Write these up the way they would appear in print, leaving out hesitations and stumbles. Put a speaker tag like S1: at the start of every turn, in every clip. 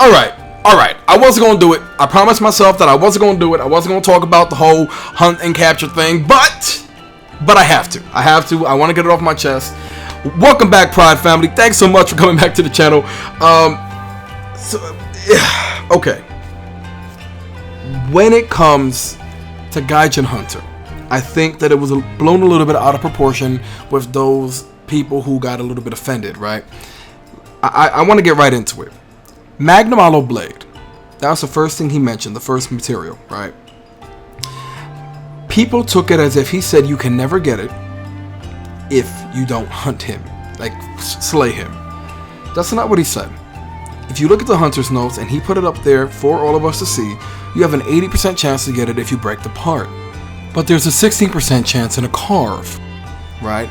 S1: Alright. I wasn't going to do it. I promised myself that I wasn't going to do it. I wasn't going to talk about the whole hunt and capture thing, but I have to. I want to get it off my chest. Welcome back, Pride family. Thanks so much for coming back to the channel. Okay. When it comes to Gaijin Hunter, I think that it was blown a little bit out of proportion with those people who got a little bit offended, right? I want to get right into it. Magnum Hollow Blade. That was the first thing he mentioned, the first material, right? People took it as if he said you can never get it if you don't hunt him, like slay him. That's not what he said. If you look at the hunter's notes, and he put it up there for all of us to see, you have an 80% chance to get it if you break the part. But there's a 16% chance in a carve, right?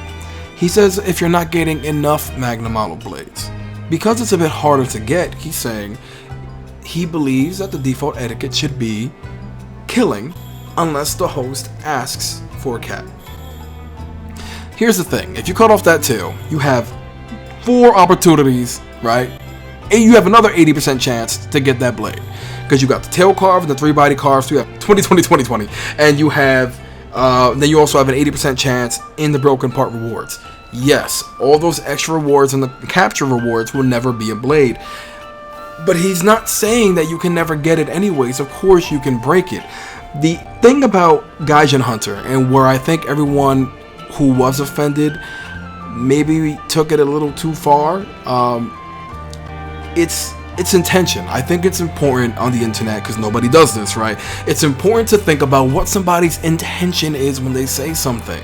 S1: He says if you're not getting enough Magnum Hollow Blades. Because it's a bit harder to get, he's saying he believes that the default etiquette should be killing unless the host asks for a cap. Here's the thing, if you cut off that tail, you have 4 opportunities, right? And you have another 80% chance to get that blade. Because you got the tail carve and the 3 body carves, so you have 20. And you have, then you also have an 80% chance in the broken part rewards. Yes, all those extra rewards and the capture rewards will never be a blade. But he's not saying that you can never get it anyways. Of course you can break it. The thing about Gaijin Hunter, and where I think everyone who was offended maybe took it a little too far, it's intention. I think it's important on the internet, because nobody does this, right? It's important to think about what somebody's intention is when they say something.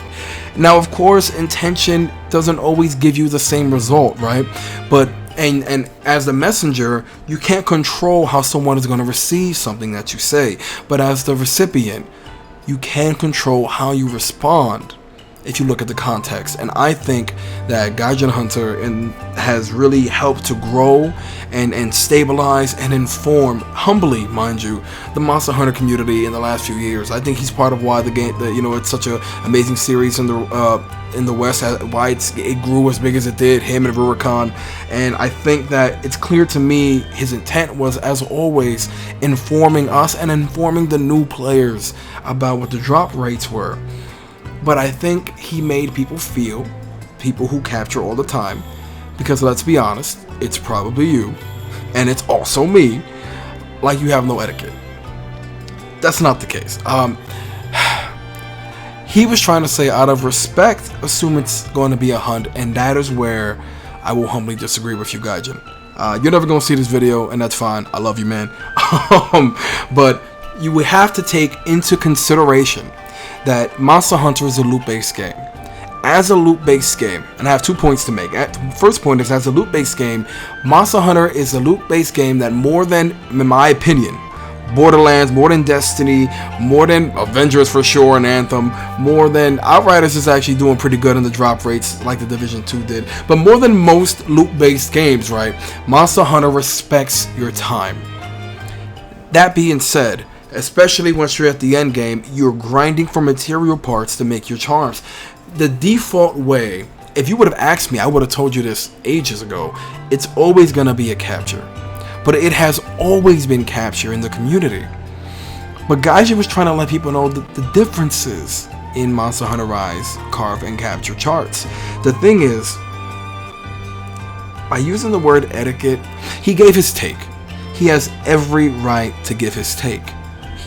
S1: Now, of course, intention doesn't always give you the same result, right? But and as the messenger, you can't control how someone is going to receive something that you say. But as the recipient, you can control how you respond if you look at the context. And I think that Gaijin Hunter has really helped to grow and stabilize and inform, humbly mind you, the Monster Hunter community in the last few years. I think he's part of why the game, it's such an amazing series in the West, why it grew as big as it did, him and Rurikon. And I think that it's clear to me his intent was, as always, informing us and informing the new players about what the drop rates were. But I think he made people who capture all the time, because let's be honest, it's probably you, and it's also me, like you have no etiquette. That's not the case. He was trying to say, out of respect, assume it's going to be a hunt, and that is where I will humbly disagree with you, Gaijin. You're never going to see this video, and that's fine. I love you, man. But you would have to take into consideration that Monster Hunter is a loot-based game. As a loot-based game, and I have 2 points to make. First point is, as a loot-based game, Monster Hunter is a loot-based game that more than, in my opinion, Borderlands, more than Destiny, more than Avengers for sure, and Anthem, more than Outriders is actually doing pretty good in the drop rates like the Division 2 did, but more than most loot-based games, right, Monster Hunter respects your time. That being said, especially once you're at the end game, you're grinding for material parts to make your charms. The default way, if you would have asked me, I would have told you this ages ago, it's always going to be a capture. But it has always been capture in the community. But Gaijin was trying to let people know the differences in Monster Hunter Rise carve and capture charts. The thing is, by using the word etiquette, he gave his take. He has every right to give his take.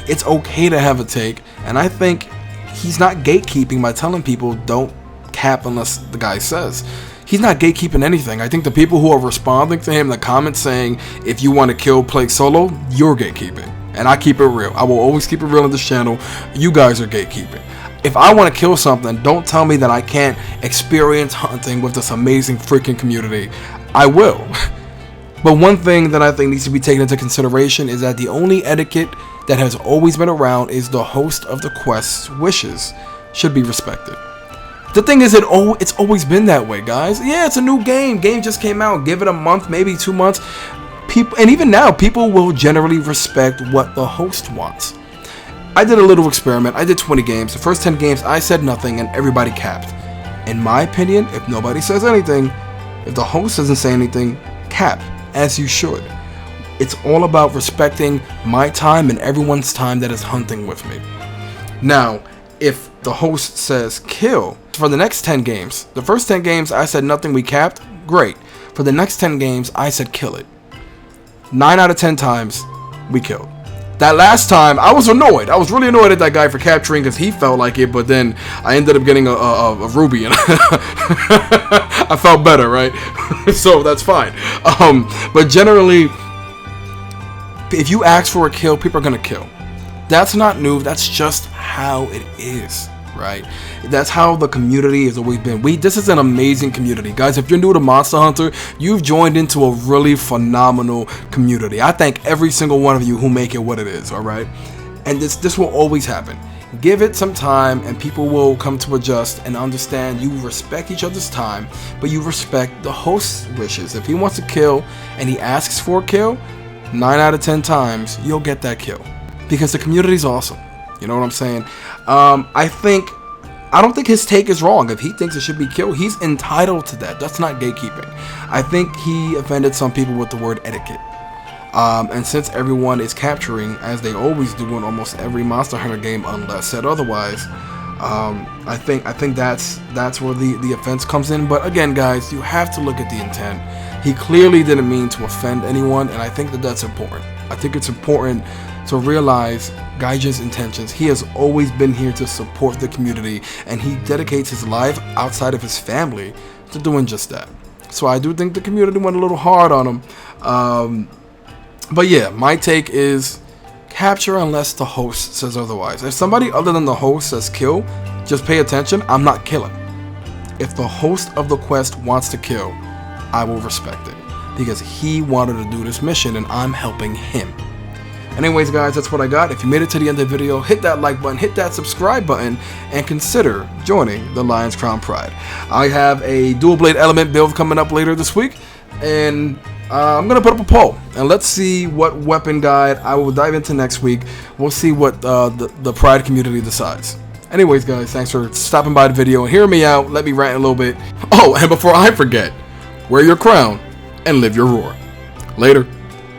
S1: It's okay to have a take, and I think he's not gatekeeping by telling people don't cap unless the guy says. He's not gatekeeping anything. I think the people who are responding to him in the comments saying, if you want to kill, play solo, you're gatekeeping. And I keep it real. I will always keep it real on this channel. You guys are gatekeeping. If I want to kill something, don't tell me that I can't experience hunting with this amazing freaking community. I will. But one thing that I think needs to be taken into consideration is that the only etiquette that has always been around is the host of the quest's wishes should be respected. The thing is, it's always been that way, guys. Yeah, it's a new game. Game just came out. Give it a month, maybe 2 months. People, and even now, people will generally respect what the host wants. I did a little experiment. I did 20 games. The first 10 games, I said nothing, and everybody capped. In my opinion, if nobody says anything, if the host doesn't say anything, cap, as you should. It's all about respecting my time and everyone's time that is hunting with me. Now, if the host says kill for the next 10 games, the first 10 games I said nothing, we capped, great. For the next 10 games, I said kill it. 9 out of 10 times, we killed. That last time, I was annoyed. I was really annoyed at that guy for capturing because he felt like it, but then I ended up getting a ruby, and I felt better, right? So that's fine. But generally, if you ask for a kill, people are going to kill. That's not new. That's just how it is, right? That's how the community has always been. This is an amazing community. Guys, if you're new to Monster Hunter, you've joined into a really phenomenal community. I thank every single one of you who make it what it is, all right? And this will always happen. Give it some time and people will come to adjust and understand you respect each other's time, but you respect the host's wishes. If he wants to kill and he asks for a kill, 9 out of 10 times, you'll get that kill. Because the community's awesome. You know what I'm saying? I don't think his take is wrong. If he thinks it should be killed, he's entitled to that. That's not gatekeeping. I think he offended some people with the word etiquette. And since everyone is capturing, as they always do in almost every Monster Hunter game, unless said otherwise, I think that's where the offense comes in. But again, guys, you have to look at the intent. He clearly didn't mean to offend anyone, and I think that's important. I think it's important to realize Gaijin's intentions. He has always been here to support the community, and he dedicates his life outside of his family to doing just that. So I do think the community went a little hard on him. But yeah, my take is capture unless the host says otherwise. If somebody other than the host says kill, just pay attention. I'm not killing. If the host of the quest wants to kill, I will respect it because he wanted to do this mission and I'm helping him. Anyways, guys, that's what I got. If you made it to the end of the video, hit that like button, hit that subscribe button, and consider joining the LionzCrown Pride. I have a dual blade element build coming up later this week, and I'm going to put up a poll, and let's see what weapon guide I will dive into next week. We'll see what the Pride community decides. Anyways, guys, thanks for stopping by the video and hearing me out. Let me rant a little bit. Oh, and before I forget, wear your crown and live your roar. Later.